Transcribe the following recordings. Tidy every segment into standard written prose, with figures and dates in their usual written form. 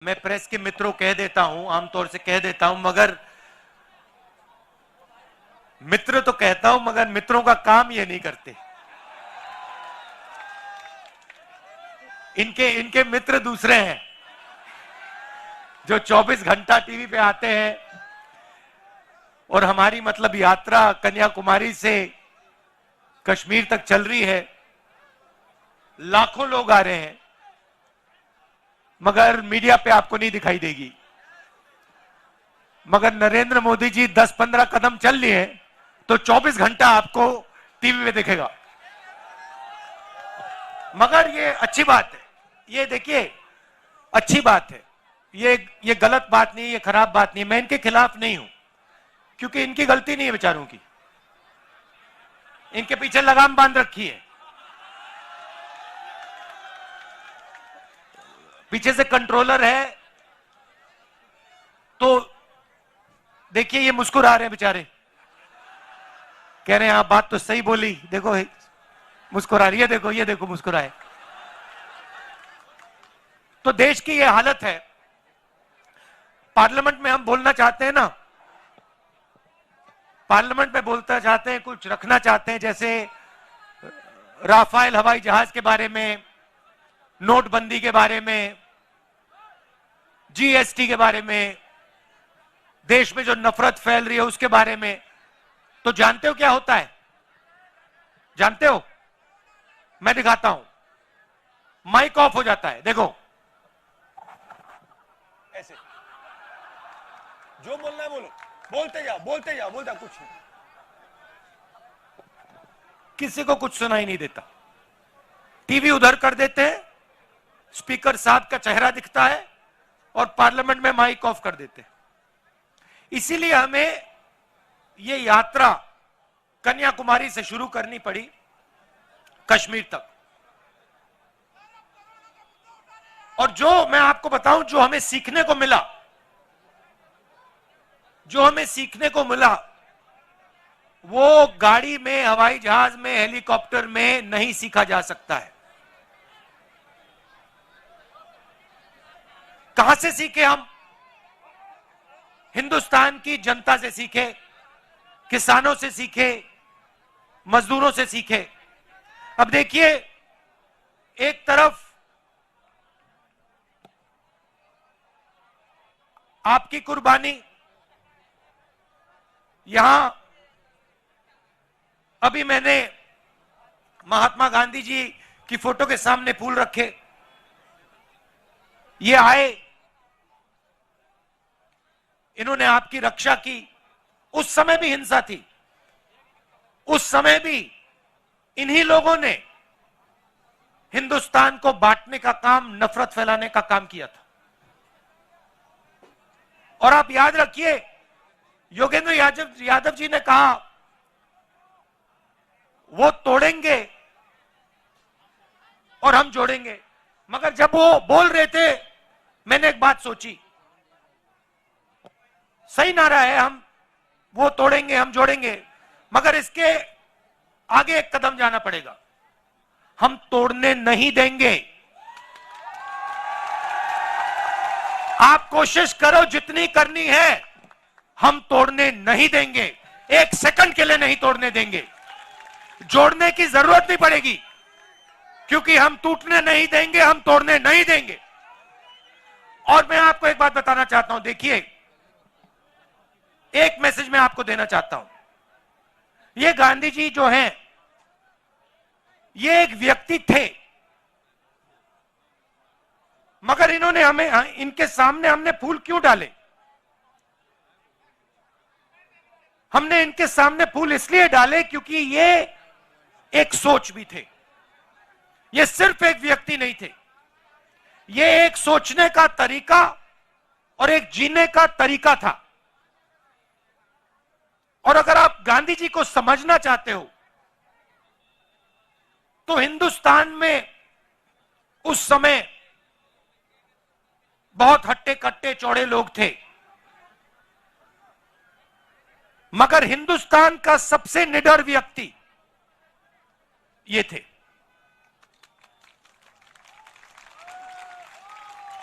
मैं प्रेस के मित्रों कह देता हूं, आमतौर से कह देता हूं, मगर मित्र तो कहता हूं मगर मित्रों का काम ये नहीं करते। इनके मित्र दूसरे हैं जो 24 घंटा टीवी पे आते हैं। और हमारी मतलब यात्रा कन्याकुमारी से कश्मीर तक चल रही है, लाखों लोग आ रहे हैं, मगर मीडिया पे आपको नहीं दिखाई देगी। मगर नरेंद्र मोदी जी 10-15 कदम चल लिए तो 24 घंटा आपको टीवी में दिखेगा। मगर ये अच्छी बात है, ये देखिए अच्छी बात है, ये गलत बात नहीं है, ये खराब बात नहीं है। मैं इनके खिलाफ नहीं हूं, क्योंकि इनकी गलती नहीं है बेचारों की, इनके पीछे लगाम बांध रखी है, पीछे से कंट्रोलर है। तो देखिए ये मुस्कुरा रहे हैं बेचारे, कह रहे हैं आप बात तो सही बोली, देखो मुस्कुरा रही है, देखो ये देखो मुस्कुराए। तो देश की ये हालत है। पार्लियामेंट में हम बोलना चाहते हैं ना, पार्लियामेंट में बोलना चाहते हैं, कुछ रखना चाहते हैं, जैसे राफेल हवाई जहाज के बारे में, नोटबंदी के बारे में, जीएसटी के बारे में, देश में जो नफरत फैल रही है उसके बारे में। तो जानते हो क्या होता है? जानते हो? मैं दिखाता हूं, माइक ऑफ हो जाता है, देखो ऐसे, जो बोलना है बोलो, बोलते जाओ बोलते जाओ, बोलता कुछ नहीं, किसी को कुछ सुनाई नहीं देता। टीवी उधर कर देते हैं, स्पीकर साहब का चेहरा दिखता है और पार्लियामेंट में माइक ऑफ कर देते हैं। इसीलिए हमें ये यात्रा कन्याकुमारी से शुरू करनी पड़ी कश्मीर तक। और जो मैं आपको बताऊं, जो हमें सीखने को मिला, जो हमें सीखने को मिला, वो गाड़ी में, हवाई जहाज में, हेलीकॉप्टर में नहीं सीखा जा सकता है। कहां से सीखे हम? हिंदुस्तान की जनता से सीखे, किसानों से सीखे, मजदूरों से सीखे। अब देखिए, एक तरफ आपकी कुर्बानी, यहां अभी मैंने महात्मा गांधी जी की फोटो के सामने फूल रखे, ये आए, इन्होंने आपकी रक्षा की। उस समय भी हिंसा थी, उस समय भी इन्हीं लोगों ने हिंदुस्तान को बांटने का काम, नफरत फैलाने का काम किया था। और आप याद रखिए, योगेंद्र यादव जी ने कहा वो तोड़ेंगे और हम जोड़ेंगे। मगर जब वो बोल रहे थे, मैंने एक बात सोची, सही नारा है, हम वो तोड़ेंगे हम जोड़ेंगे, मगर इसके आगे एक कदम जाना पड़ेगा, हम तोड़ने नहीं देंगे। आप कोशिश करो जितनी करनी है, हम तोड़ने नहीं देंगे, एक सेकंड के लिए नहीं तोड़ने देंगे। जोड़ने की जरूरत नहीं पड़ेगी, क्योंकि हम टूटने नहीं देंगे, हम तोड़ने नहीं देंगे। और मैं आपको एक बात बताना चाहता हूं, देखिए एक मैसेज मैं आपको देना चाहता हूं। ये गांधी जी जो हैं, ये एक व्यक्ति थे, मगर इन्होंने हमें, इनके सामने हमने फूल क्यों डाले? हमने इनके सामने फूल इसलिए डाले क्योंकि ये एक सोच भी थे, ये सिर्फ एक व्यक्ति नहीं थे, ये एक सोचने का तरीका और एक जीने का तरीका था। और अगर आप गांधी जी को समझना चाहते हो, तो हिंदुस्तान में उस समय बहुत हट्टे कट्टे चौड़े लोग थे, मगर हिंदुस्तान का सबसे निडर व्यक्ति ये थे।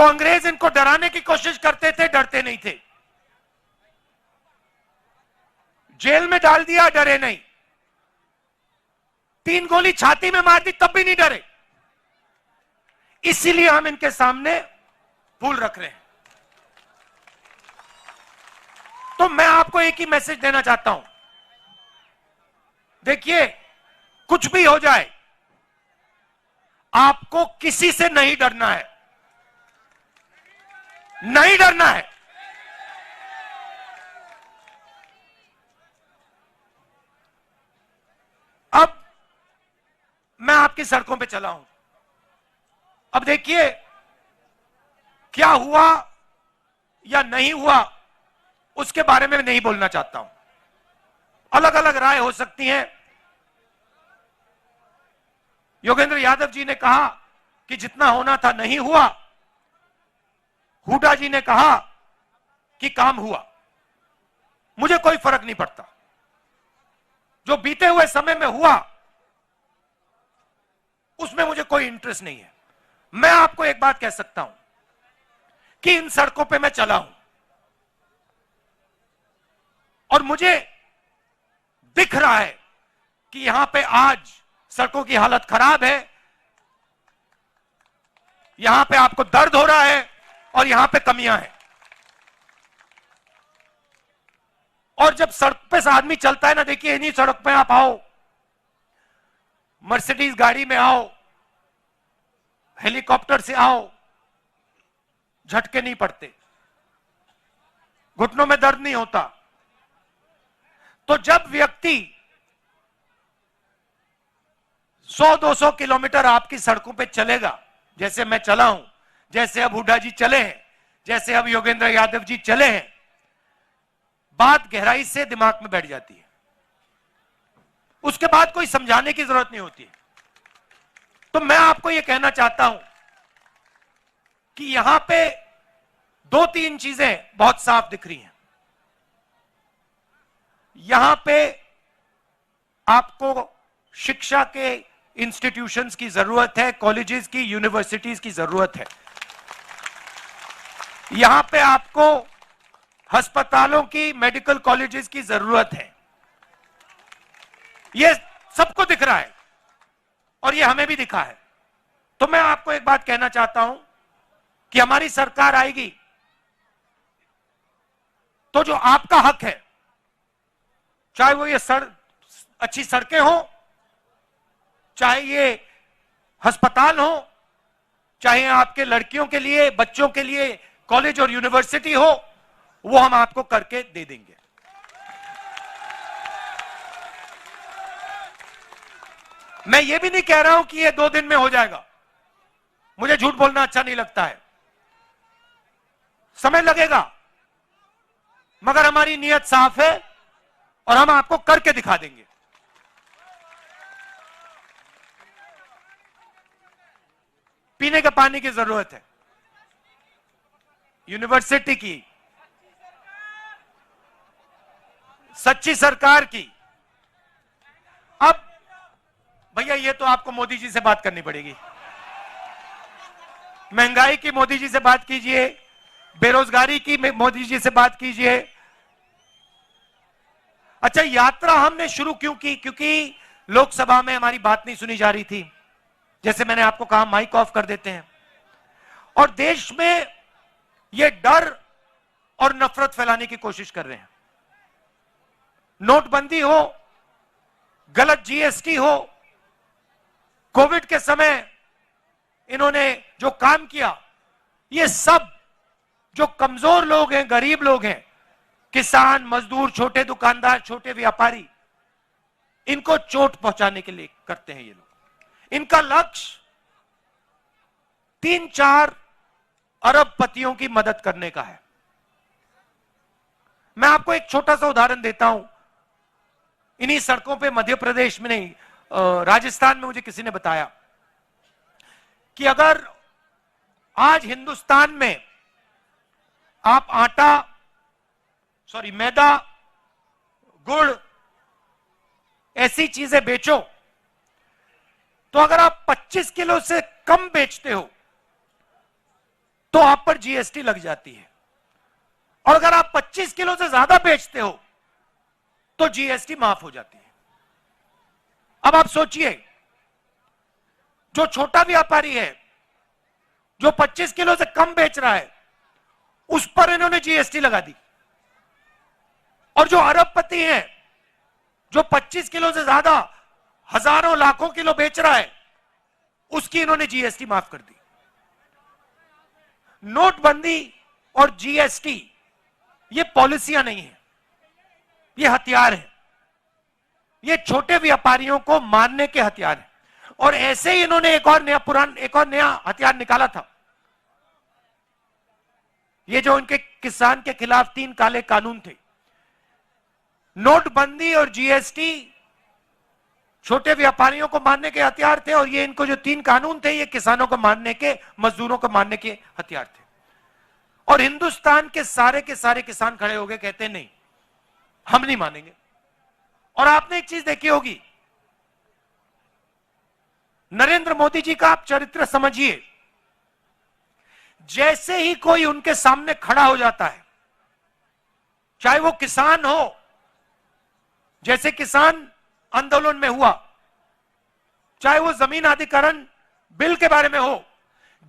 तो अंग्रेज इनको डराने की कोशिश करते थे, डरते नहीं थे। जेल में डाल दिया, डरे नहीं। 3 गोली छाती में मार दी, तब भी नहीं डरे। इसीलिए हम इनके सामने फूल रख रहे हैं। तो मैं आपको एक ही मैसेज देना चाहता हूं, देखिए कुछ भी हो जाए, आपको किसी से नहीं डरना है, नहीं डरना है। अब मैं आपकी सड़कों पे चला हूं। अब देखिए क्या हुआ या नहीं हुआ उसके बारे में नहीं बोलना चाहता हूं। अलग अलग राय हो सकती हैं। योगेंद्र यादव जी ने कहा कि जितना होना था नहीं हुआ, हुड्डा जी ने कहा कि काम हुआ। मुझे कोई फर्क नहीं पड़ता, जो बीते हुए समय में हुआ उसमें मुझे कोई इंटरेस्ट नहीं है। मैं आपको एक बात कह सकता हूं कि इन सड़कों पे मैं चला हूं और मुझे दिख रहा है कि यहां पे आज सड़कों की हालत खराब है, यहां पे आपको दर्द हो रहा है और यहां पे कमियां हैं। और जब सड़क पे से आदमी चलता है ना, देखिए इन्हीं सड़क पे आप आओ, मर्सिडीज गाड़ी में आओ, हेलीकॉप्टर से आओ, झटके नहीं पड़ते, घुटनों में दर्द नहीं होता। तो जब व्यक्ति 100-200 किलोमीटर आपकी सड़कों पे चलेगा, जैसे मैं चला हूं, जैसे अब हुड्डा जी चले हैं, जैसे अब योगेंद्र यादव जी चले हैं, बात गहराई से दिमाग में बैठ जाती है। उसके बाद कोई समझाने की जरूरत नहीं होती। तो मैं आपको यह कहना चाहता हूं कि यहां पे 2-3 चीजें बहुत साफ दिख रही हैं। यहां पे आपको शिक्षा के इंस्टीट्यूशंस की जरूरत है, कॉलेजेस की, यूनिवर्सिटीज की जरूरत है। यहां पे आपको अस्पतालों की, मेडिकल कॉलेजेस की जरूरत है। यह सबको दिख रहा है और यह हमें भी दिखा है। तो मैं आपको एक बात कहना चाहता हूं कि हमारी सरकार आएगी तो जो आपका हक है, चाहे वो ये अच्छी सड़कें हो, चाहे ये अस्पताल हो, चाहे आपके लड़कियों के लिए, बच्चों के लिए कॉलेज और यूनिवर्सिटी हो, वो हम आपको करके दे देंगे। मैं ये भी नहीं कह रहा हूं कि ये 2 दिन में हो जाएगा। मुझे झूठ बोलना अच्छा नहीं लगता है, समय लगेगा, मगर हमारी नीयत साफ है और हम आपको करके दिखा देंगे। पीने के पानी की जरूरत है, यूनिवर्सिटी की, सच्ची सरकार की। अब भैया ये तो आपको मोदी जी से बात करनी पड़ेगी। महंगाई की मोदी जी से बात कीजिए, बेरोजगारी की मोदी जी से बात कीजिए। अच्छा, यात्रा हमने शुरू क्यों की? क्योंकि लोकसभा में हमारी बात नहीं सुनी जा रही थी। जैसे मैंने आपको कहा, माइक ऑफ कर देते हैं और देश में ये डर और नफरत फैलाने की कोशिश कर रहे हैं। नोटबंदी हो, गलत जीएसटी हो, कोविड के समय इन्होंने जो काम किया, ये सब जो कमजोर लोग हैं, गरीब लोग हैं, किसान, मजदूर, छोटे दुकानदार, छोटे व्यापारी, इनको चोट पहुंचाने के लिए करते हैं ये लोग। इनका लक्ष्य 3-4 अरबपतियों की मदद करने का है। मैं आपको एक छोटा सा उदाहरण देता हूं। इन्हीं सड़कों पे, मध्य प्रदेश में नहीं, राजस्थान में मुझे किसी ने बताया कि अगर आज हिंदुस्तान में आप मैदा, गुड़, ऐसी चीजें बेचो, तो अगर आप 25 किलो से कम बेचते हो तो आप पर जीएसटी लग जाती है, और अगर आप 25 किलो से ज्यादा बेचते हो तो जीएसटी माफ हो जाती है। अब आप सोचिए, जो छोटा व्यापारी है जो 25 किलो से कम बेच रहा है उस पर इन्होंने जीएसटी लगा दी, और जो अरबपति है जो 25 किलो से ज्यादा हजारों लाखों किलो बेच रहा है उसकी इन्होंने जीएसटी माफ कर दी। नोटबंदी और जीएसटी ये पॉलिसियां नहीं है, ये हथियार है, ये छोटे व्यापारियों को मारने के हथियार है। और ऐसे ही इन्होंने एक और नया हथियार निकाला था, ये जो उनके किसान के खिलाफ 3 काले कानून थे। नोटबंदी और जीएसटी छोटे व्यापारियों को मारने के हथियार थे, और ये इनको जो 3 कानून थे ये किसानों को मारने के, मजदूरों को मारने के हथियार थे। और हिंदुस्तान के सारे किसान खड़े हो गए, कहते नहीं, हम नहीं मानेंगे। और आपने एक चीज देखी होगी, नरेंद्र मोदी जी का आप चरित्र समझिए, जैसे ही कोई उनके सामने खड़ा हो जाता है, चाहे वो किसान हो, जैसे किसान आंदोलन में हुआ, चाहे वो जमीन अधिग्रहण बिल के बारे में हो,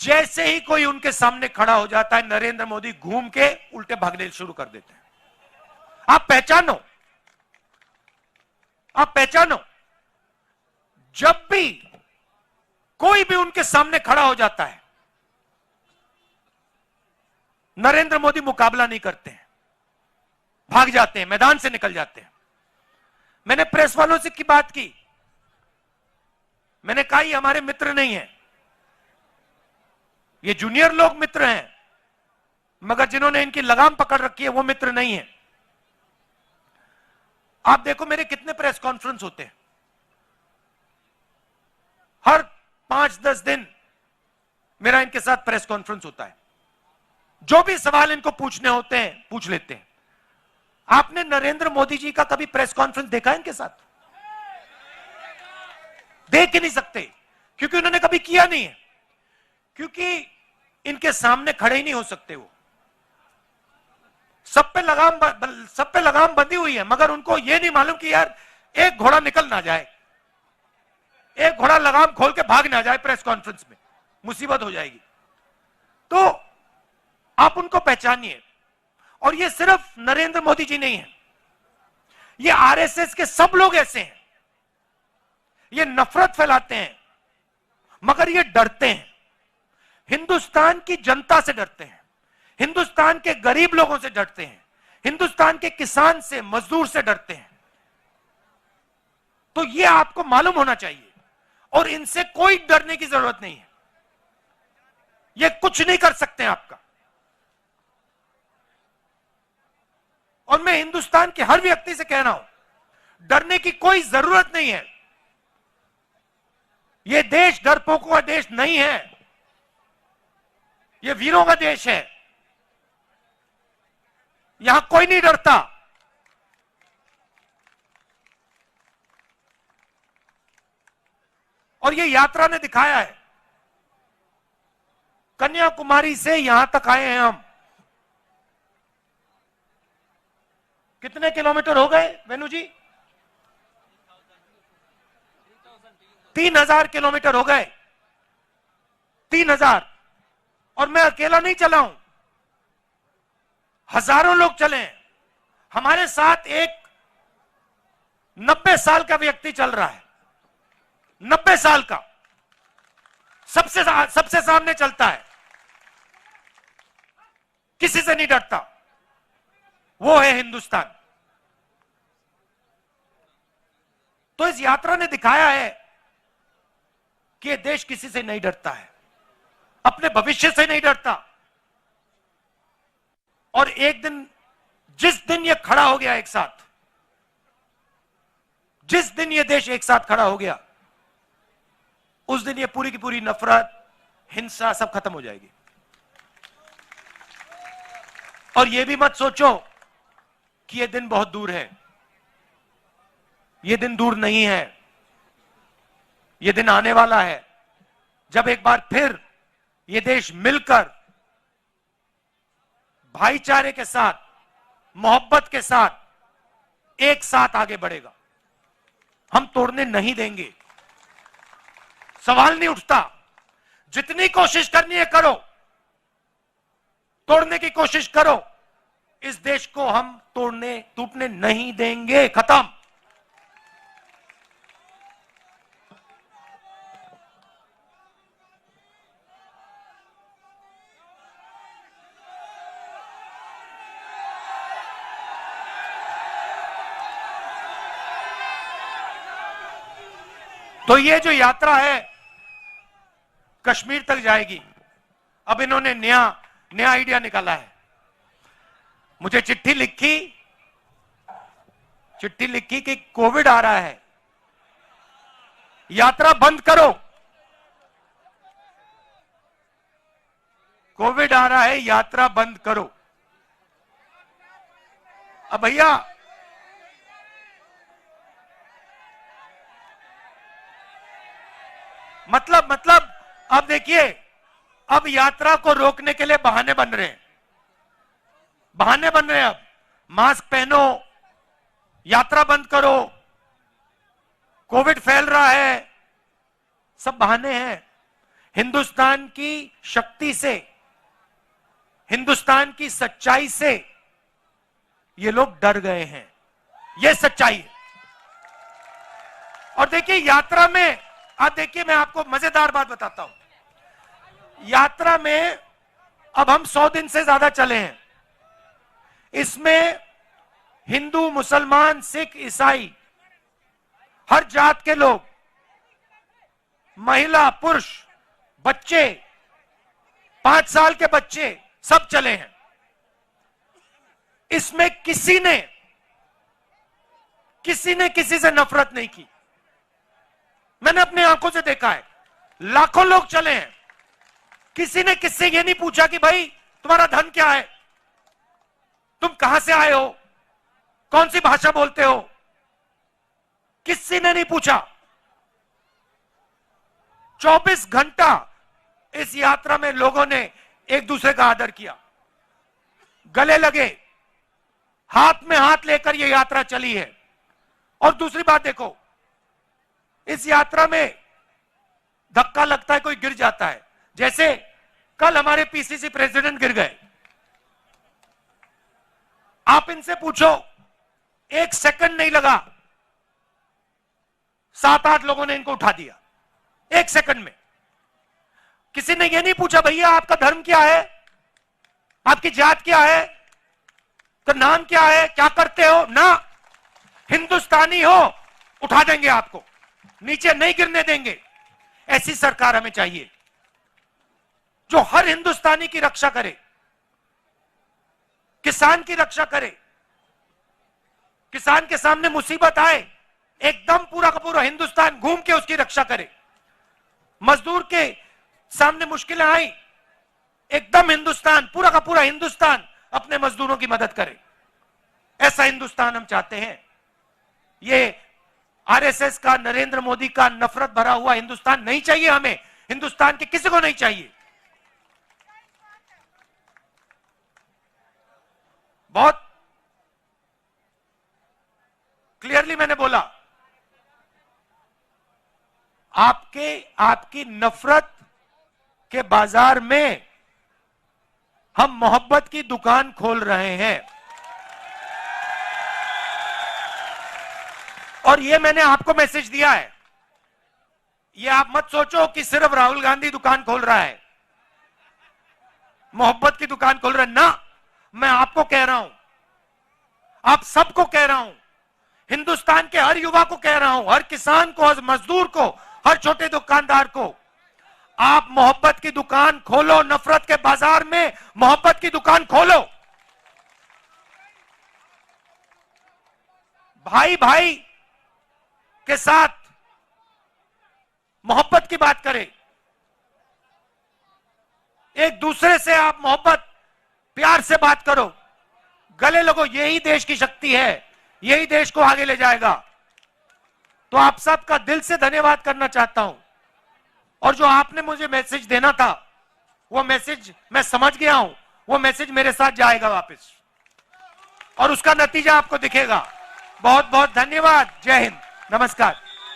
जैसे ही कोई उनके सामने खड़ा हो जाता है नरेंद्र मोदी घूम के उल्टे भागने शुरू कर देते हैं। आप पहचानो, जब भी कोई भी उनके सामने खड़ा हो जाता है नरेंद्र मोदी मुकाबला नहीं करते हैं, भाग जाते हैं, मैदान से निकल जाते हैं। मैंने प्रेस वालों से की बात की, मैंने कहा ये हमारे मित्र नहीं है, ये जूनियर लोग मित्र हैं, मगर जिन्होंने इनकी लगाम पकड़ रखी है वो मित्र नहीं है। आप देखो मेरे कितने प्रेस कॉन्फ्रेंस होते हैं, हर 5-10 दिन मेरा इनके साथ प्रेस कॉन्फ्रेंस होता है, जो भी सवाल इनको पूछने होते हैं पूछ लेते हैं। आपने नरेंद्र मोदी जी का कभी प्रेस कॉन्फ्रेंस देखा है इनके साथ? देख ही नहीं सकते, क्योंकि उन्होंने कभी किया नहीं है, क्योंकि इनके सामने खड़े ही नहीं हो सकते। वो सब पे लगाम बंधी हुई है, मगर उनको यह नहीं मालूम कि यार एक घोड़ा निकल ना जाए, एक घोड़ा लगाम खोल के भाग ना जाए, प्रेस कॉन्फ्रेंस में मुसीबत हो जाएगी। तो आप उनको पहचानिए। और ये सिर्फ नरेंद्र मोदी जी नहीं है, ये आरएसएस के सब लोग ऐसे हैं, ये नफरत फैलाते हैं, मगर ये डरते हैं, हिंदुस्तान की जनता से डरते हैं, हिंदुस्तान के गरीब लोगों से डरते हैं, हिंदुस्तान के किसान से, मजदूर से डरते हैं। तो ये आपको मालूम होना चाहिए, और इनसे कोई डरने की जरूरत नहीं है, ये कुछ नहीं कर सकते आपका। और मैं हिंदुस्तान के हर व्यक्ति से कह रहा हूं, डरने की कोई जरूरत नहीं है। यह देश डरपोकों का देश नहीं है, यह वीरों का देश है, यहां कोई नहीं डरता। और यह यात्रा ने दिखाया है, कन्याकुमारी से यहां तक आए हैं हम। कितने किलोमीटर हो गए वेनु जी? 3000 किलोमीटर हो गए, 3000। और मैं अकेला नहीं चला हूं, हजारों लोग चले हैं। हमारे साथ एक 90 साल का व्यक्ति चल रहा है, 90 साल का, सबसे सामने चलता है, किसी से नहीं डरता। वो है हिंदुस्तान। तो इस यात्रा ने दिखाया है कि यह देश किसी से नहीं डरता है, अपने भविष्य से नहीं डरता। और एक दिन, जिस दिन यह खड़ा हो गया एक साथ, जिस दिन यह देश एक साथ खड़ा हो गया, उस दिन यह पूरी की पूरी नफरत, हिंसा सब खत्म हो जाएगी। और यह भी मत सोचो कि यह दिन बहुत दूर है, यह दिन दूर नहीं है, यह दिन आने वाला है, जब एक बार फिर यह देश मिलकर भाईचारे के साथ, मोहब्बत के साथ एक साथ आगे बढ़ेगा। हम तोड़ने नहीं देंगे। सवाल नहीं उठता। जितनी कोशिश करनी है करो, तोड़ने की कोशिश करो। इस देश को हम तोड़ने टूटने नहीं देंगे। खत्म। तो ये जो यात्रा है कश्मीर तक जाएगी। अब इन्होंने नया आइडिया निकाला है। मुझे चिट्ठी लिखी कि कोविड आ रहा है, यात्रा बंद करो। कोविड आ रहा है, यात्रा बंद करो। अब भैया मतलब अब देखिए, अब यात्रा को रोकने के लिए बहाने बन रहे हैं। अब मास्क पहनो, यात्रा बंद करो, कोविड फैल रहा है, सब बहाने हैं। हिंदुस्तान की शक्ति से, हिंदुस्तान की सच्चाई से ये लोग डर गए हैं। ये सच्चाई है। और देखिए यात्रा में, आप देखिए मैं आपको मजेदार बात बताता हूं। यात्रा में अब हम 100 दिन से ज्यादा चले हैं। इसमें हिंदू, मुसलमान, सिख, ईसाई, हर जात के लोग, महिला, पुरुष, बच्चे, 5 साल के बच्चे, सब चले हैं। इसमें किसी ने किसी से नफरत नहीं की। मैंने अपने आंखों से देखा है। लाखों लोग चले हैं। किसी ने किससे ये नहीं पूछा कि भाई तुम्हारा धन क्या है, तुम कहां से आए हो, कौन सी भाषा बोलते हो, किसी ने नहीं पूछा। 24 घंटा इस यात्रा में लोगों ने एक दूसरे का आदर किया, गले लगे, हाथ में हाथ लेकर यह यात्रा चली है। और दूसरी बात देखो, इस यात्रा में धक्का लगता है, कोई गिर जाता है। जैसे कल हमारे पीसीसी प्रेसिडेंट गिर गए। आप इनसे पूछो, 1 सेकंड नहीं लगा, 7-8 लोगों ने इनको उठा दिया 1 सेकंड में। किसी ने यह नहीं पूछा भैया आपका धर्म क्या है, आपकी जात क्या है, तो नाम क्या है, क्या करते हो ना। हिंदुस्तानी हो, उठा देंगे आपको, नीचे नहीं गिरने देंगे। ऐसी सरकार हमें चाहिए जो हर हिंदुस्तानी की रक्षा करे, किसान की रक्षा करे। किसान के सामने मुसीबत आए, एकदम पूरा का पूरा हिंदुस्तान घूम के उसकी रक्षा करे। मजदूर के सामने मुश्किलें आई, एकदम हिंदुस्तान, पूरा का पूरा हिंदुस्तान अपने मजदूरों की मदद करे। ऐसा हिंदुस्तान हम चाहते हैं। ये आरएसएस का, नरेंद्र मोदी का नफरत भरा हुआ हिंदुस्तान नहीं चाहिए हमें। हिंदुस्तान के किसी को नहीं चाहिए। बहुत क्लियरली मैंने बोला, आपकी नफरत के बाजार में हम मोहब्बत की दुकान खोल रहे हैं। और ये मैंने आपको मैसेज दिया है। ये आप मत सोचो कि सिर्फ राहुल गांधी दुकान खोल रहा है, मोहब्बत की दुकान खोल रहा है ना। मैं आपको कह रहा हूं, आप सबको कह रहा हूं, हिंदुस्तान के हर युवा को कह रहा हूं, हर किसान को, हर मजदूर को, हर छोटे दुकानदार को, आप मोहब्बत की दुकान खोलो। नफरत के बाजार में मोहब्बत की दुकान खोलो। भाई भाई के साथ मोहब्बत की बात करें। एक दूसरे से आप मोहब्बत, प्यार से बात करो, गले लगो। यही देश की शक्ति है, यही देश को आगे ले जाएगा। तो आप सबका दिल से धन्यवाद करना चाहता हूं। और जो आपने मुझे मैसेज देना था, वो मैसेज मैं समझ गया हूं। वो मैसेज मेरे साथ जाएगा वापस और उसका नतीजा आपको दिखेगा। बहुत बहुत धन्यवाद। जय हिंद, नमस्कार।